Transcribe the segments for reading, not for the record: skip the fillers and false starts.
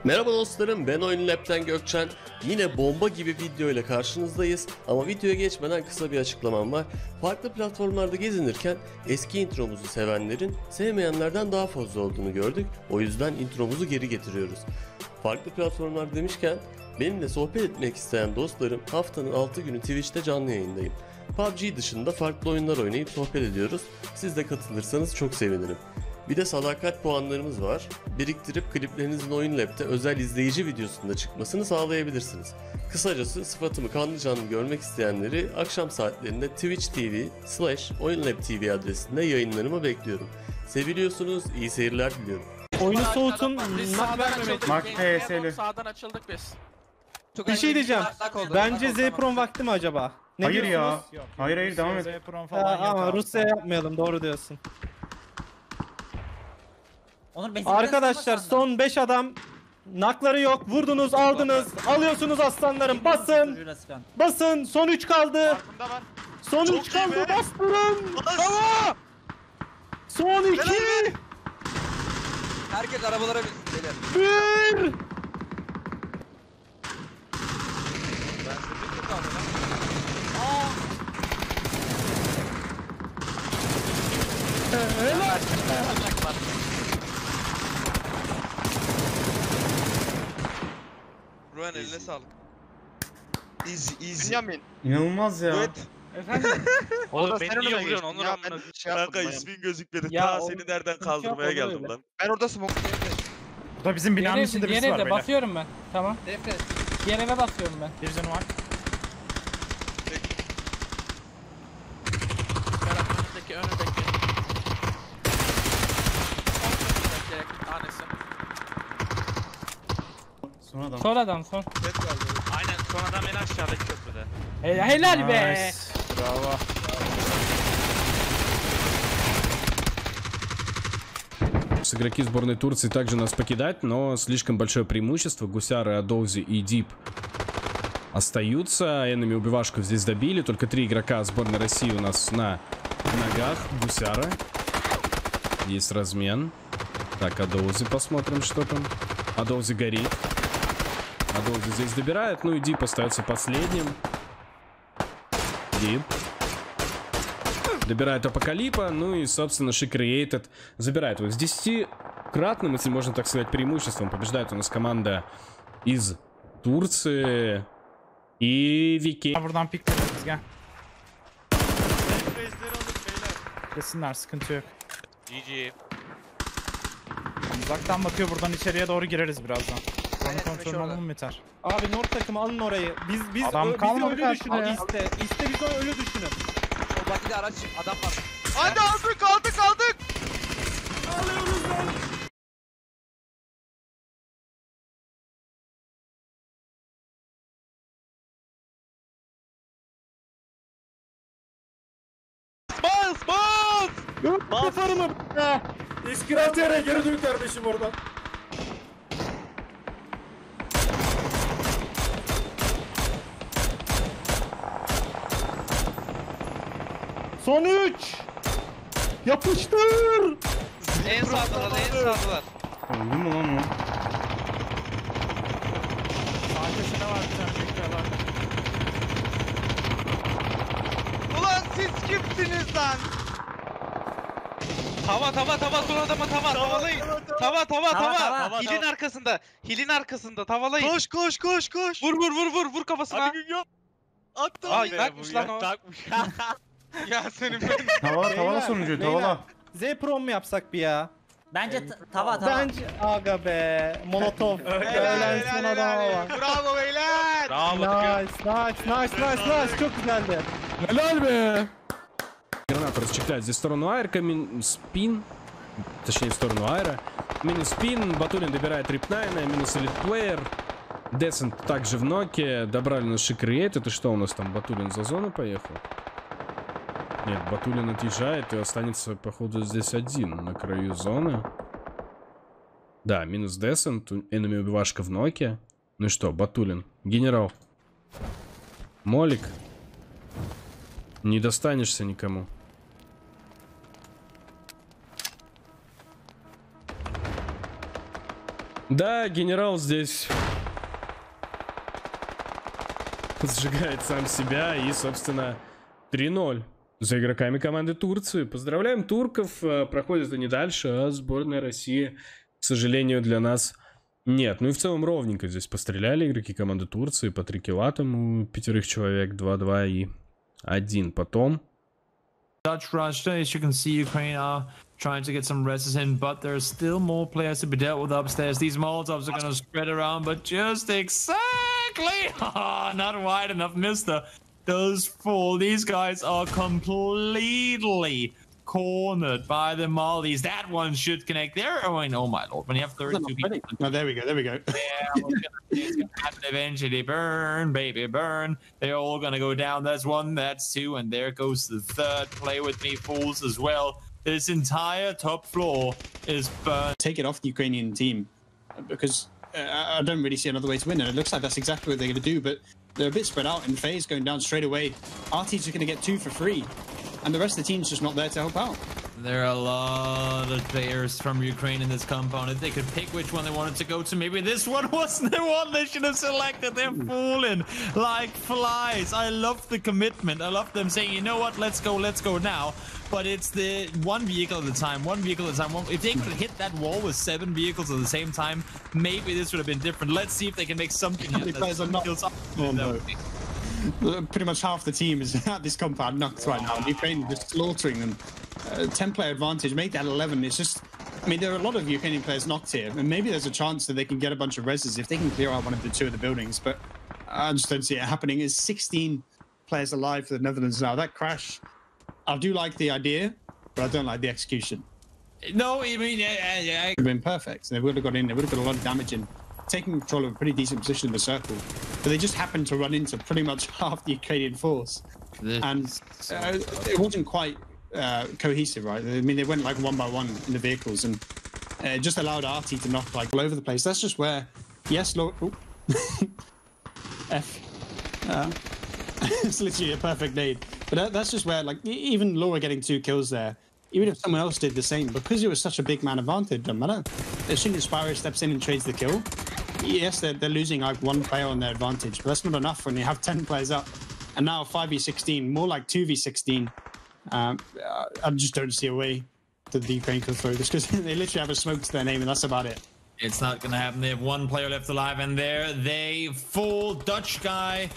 Merhaba dostlarım, ben OyunLab'den Gökçen. Yine bomba gibi video ile karşınızdayız. Ama videoya geçmeden kısa bir açıklamam var. Farklı platformlarda gezinirken eski intromuzu sevenlerin sevmeyenlerden daha fazla olduğunu gördük. O yüzden intromuzu geri getiriyoruz. Farklı platformlar demişken benimle sohbet etmek isteyen dostlarım, haftanın 6 günü Twitch'te canlı yayındayım. Pubg dışında farklı oyunlar oynayıp sohbet ediyoruz. Siz de katılırsanız çok sevinirim. Bir de sadakat puanlarımız var. Biriktirip kliplerinizin OyunLab'de özel izleyici videosunda çıkmasını sağlayabilirsiniz. Kısacası sıfatımı kanlı canlı görmek isteyenleri akşam saatlerinde Twitch TV/OyunLabTV adresinde yayınlarıma bekliyorum. Seviliyorsunuz, iyi seyirler diliyorum. Oyunu soğutun, Sağdan açıldık. Mak PS'li. Sağdan açıldık biz. Bir şey diyeceğim. Bence Z-Prom vakti mi acaba? Ne Hayır ya. diyorsunuz? Hayır devam et. Ama Rusya yapmayalım, doğru diyorsun. Onur, Arkadaşlar son 5 adam, nakları yok, vurdunuz, aldınız, alıyorsunuz aslanlarım, basın, basın, son 3 kaldı, son 3 kaldı, bastırın, bravo, son 2, herkes arabalara binsin. 1, helal. Ruhan eline sağlık. Easy. Bünyamin. İnanılmaz ya. Evet. Efendim? Orada Beni sen niye önüme vuruyorsun geçtin Onur ya. amına? Ben şey Kanka yapmadım. ismin gözükmedi. Ya Ta o- seni nereden yok, kaldırmaya olur geldim öyle. lan. Ben orada smoke. Bu da bizim binanın içinde birisi var Diğer evde beyler. basıyorum ben. Tamam. Diğer eve basıyorum ben. Bir canı var. Önündeki. Tanesi. Son adam. Son adam son. Net kaldı. Aynen son adam en aşağıdaki köprüde. Helal be. Nice. Bravo. Игроки сборной Турции также нас покидают, но слишком большое преимущество. Гусяры, Адоузи и Дип остаются. Энами убивашку здесь добили. Только 3 игрока сборной России у нас на ногах. Гусяра. Есть размен. Так, Адоузи посмотрим, что там. Адоузи горит. Адоузи здесь добирает. Ну и Дип остается последним. Дип. Добирает Апокалипа, ну и, собственно, She Created забирает его с 10-кратным, если можно так сказать, преимуществом. Побеждает у нас команда из Турции и Вики. Buradan piklediniz gel. Kesinler, sıkıntı yok. GG. Uzaktan bakıyor, buradan içeriye doğru gireriz birazdan. Sonra kontrol alalım yeter. Abi North takımı alın orayı, biz Adam bizi kalmadı ölü karşıda ya. düşünün, iste bizi ölü düşünün. O bakide araç adam var. Hadi aldık. Bas. Yaparım be. İskiratyere geri dön kardeşim oradan. Son 3. Yapıştır. En sağdalar. Öldü mü lan o? Sağ köşede var bir tane bekliyorlar. Ulan siz kimsiniz lan? Tava son adama tavalayın. Tava. Hilin arkasında tavalayın. Koş. Vur kafasına. Hadi gün yok. Attım. Ay takmış lan o. Ya senin Tavala sonucu, tavala. Z-Prom mu yapsak bir ya? Bence tava. Bence aga be. Molotov. Öğlensin adama bak. Bravo beyler. Nice. Çok güzeldi. Helal be. Гранату расчехляет здесь в сторону Айрка, спин, точнее в сторону Айра. Минус спин, Батулин добирает Рипнайна, минус элитплеер. Десент также в ноке, добрали на She Created. Это что у нас там, Батулин за зону поехал? Нет, Батулин отъезжает и останется, походу, здесь один на краю зоны. Да, минус Десент, энеми убивашка в ноке. Ну и что, Батулин, генерал. Молик. Не достанешься никому. Да, генерал здесь сжигает сам себя и, собственно, 3-0 за игроками команды Турции. Поздравляем турков, проходят они дальше, а сборная России, к сожалению, для нас нет. Ну и в целом ровненько здесь постреляли игроки команды Турции, по 3 килла там у 5 человек, 2-2 и 1 потом. Dutch rush, as you can see, Ukraine are trying to get some rests in, but there's still more players to be dealt with upstairs. These Molotovs are going to spread around, but just exactly not wide enough, mister. Does fall. These guys are completely cornered by the Mollies. That one should connect there. Oh, oh my lord, when you have 32 people. No, there we go, there we go. Yeah, it's gonna happen eventually. Burn, baby, burn. They're all gonna go down. That's one, that's two, and there goes the third. Play with me, fools, as well. This entire top floor is burned. Take it off the Ukrainian team, because I don't really see another way to win, and it looks like that's exactly what they're going to do, but they're a bit spread out, and FaZe going down straight away. RT's are going to get 2 for free, and the rest of the team's just not there to help out. There are a lot of players from Ukraine in this compound. If they could pick which one they wanted to go to, maybe this one wasn't the one they should have selected. They're falling like flies. I love the commitment. I love them saying, you know what, let's go now. But it's the one vehicle at a time, one vehicle at a time. If they could hit that wall with 7 vehicles at the same time, maybe this would have been different. Let's see if they can make something out of no. Pretty much half the team is at this compound knocked right now. Ukraine just slaughtering them. 10-player advantage, make that 11. It's just, I mean, there are a lot of Ukrainian players knocked here, and maybe there's a chance that they can get a bunch of reses if they can clear out one of the 2 of the buildings, but I just don't see it happening. It's 16 players alive for the Netherlands now. That crash, I do like the idea, but I don't like the execution. No, I mean, yeah. It would have been perfect. They would have got in, they would have got a lot of damage in, taking control of a pretty decent position in the circle, but they just happened to run into pretty much half the Ukrainian force, and it wasn't quite cohesive, right? I mean, they went like 1 by 1 in the vehicles, and it just allowed RT to knock like all over the place. That's just where, yes, Laura, F, it's literally a perfect nade, but that's just where, like, even Laura getting 2 kills there, even if someone else did the same, because it was such a big man advantage, doesn't matter. As soon as Spyro steps in and trades the kill, yes, they're losing like 1 player on their advantage, but that's not enough when you have 10 players up, and now 5v16, more like 2v16. I just don't see a way that the Ukraine could throw this, because they literally have a smoke to their name, and that's about it. It's not gonna happen. They have 1 player left alive, and there they fall. Dutch guy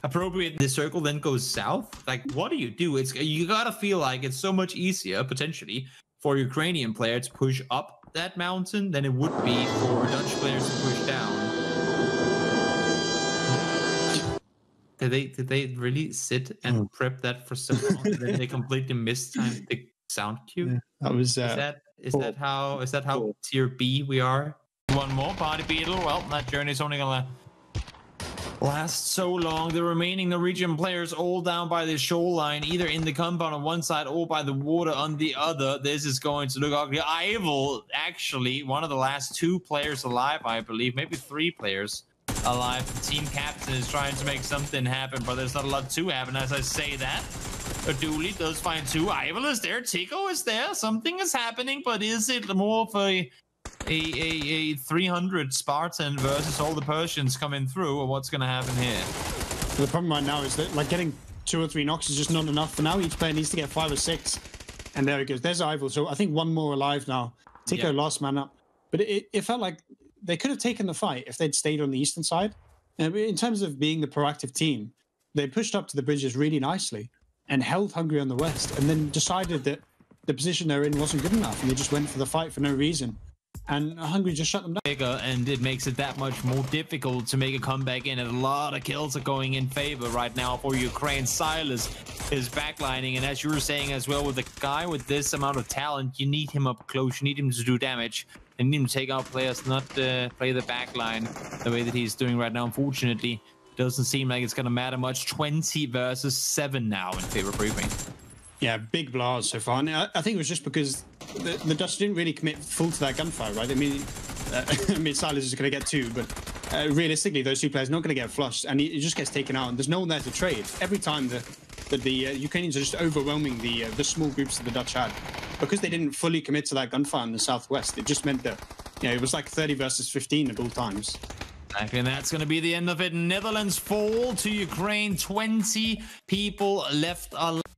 appropriate. The circle then goes south. Like, what do? You gotta feel like it's so much easier potentially for Ukrainian player to push up that mountain than it would be for Dutch players to push down. Did they really sit and prep that for so long that they completely mistimed the sound cue? Yeah, that was. Is that how tier B we are? 1 more party beetle. Well, that journey's only gonna last so long. The remaining Norwegian players all down by the shoreline, either in the compound on one side or by the water on the other. This is going to look ugly. Ivel, actually, one of the last 2 players alive, I believe, maybe 3 players alive. The team captain is trying to make something happen, but there's not a lot to happen as I say that. Dooley does find 2. Ivel is there. Tico is there. Something is happening, but is it more of a 300 Spartan versus all the Persians coming through, or what's going to happen here? The problem right now is that, like, getting 2 or 3 knocks is just not enough. For now, each player needs to get 5 or 6. And there he goes. There's Ivel. So I think 1 more alive now. Tico last man up. But it felt like they could have taken the fight if they'd stayed on the eastern side. And in terms of being the proactive team, they pushed up to the bridges really nicely and held Hungary on the west, and then decided that the position they're in wasn't good enough, and they just went for the fight for no reason. And Hungary just shut them down. And it makes it that much more difficult to make a comeback in. And a lot of kills are going in favor right now for Ukraine. Silas is backlining, and as you were saying as well, with a guy with this amount of talent, you need him up close. You need him to do damage. And need him to take out players, not play the backline the way that he's doing right now. Unfortunately, doesn't seem like it's going to matter much. 20 versus 7 now in favor of Briefing. Yeah, big blahs so far. And I think it was just because the Dutch didn't really commit full to that gunfire, right? I mean, Silas is going to get 2, but realistically, those 2 players are not going to get flushed, and he just gets taken out, and there's no one there to trade. Every time the Ukrainians are just overwhelming the small groups that the Dutch had. Because they didn't fully commit to that gunfire in the southwest, it just meant that Yeah, it was like 30 versus 15 at all times. Exactly, and that's going to be the end of it. Netherlands fall to Ukraine. 20 people left alive.